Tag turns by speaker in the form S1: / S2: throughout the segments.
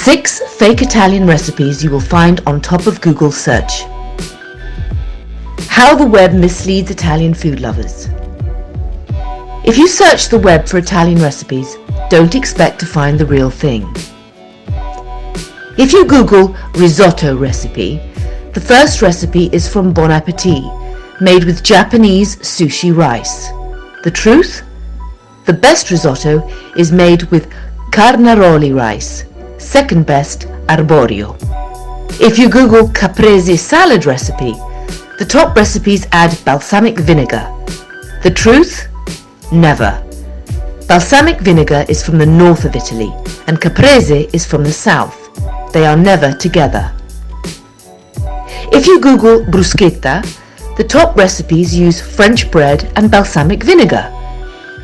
S1: 6 fake Italian recipes you will find on top of Google search. How the web misleads Italian food lovers. If you search the web for Italian recipes, don't expect to find the real thing. If you Google risotto recipe, the first recipe is from Bon Appetit, made with Japanese sushi rice. The truth? The best risotto is made with carnaroli rice, second best arborio. If you Google caprese salad recipe, the top recipes add balsamic vinegar. The truth? Never. Balsamic vinegar is from the north of Italy and caprese is from the south. They are never together. If you Google bruschetta, the top recipes use French bread and balsamic vinegar.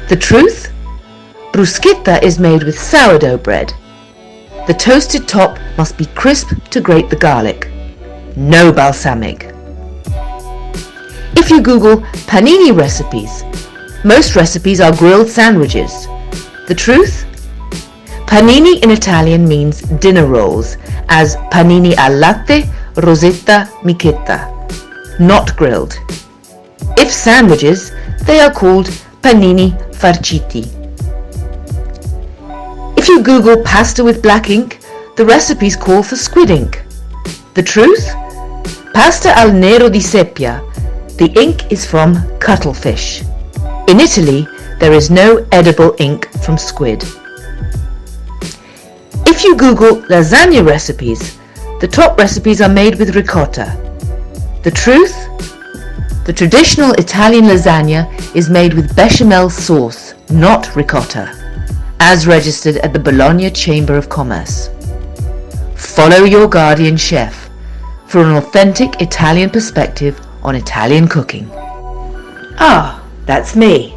S1: The truth? Bruschetta is made with sourdough bread. The toasted top must be crisp to grate the garlic. No balsamic. If you Google panini recipes, most recipes are grilled sandwiches. The truth? Panini in Italian means dinner rolls, as panini al latte, rosetta, michetta, not grilled. If sandwiches, they are called panini farciti. If you Google pasta with black ink, the recipes call for squid ink. The truth? Pasta al nero di seppia. The ink is from cuttlefish. In Italy, there is no edible ink from squid. If you Google lasagna recipes, the top recipes are made with ricotta. The truth? The traditional Italian lasagna is made with bechamel sauce, not ricotta, as registered at the Bologna Chamber of Commerce. Follow your guardian chef for an authentic Italian perspective on Italian cooking. Ah, that's me.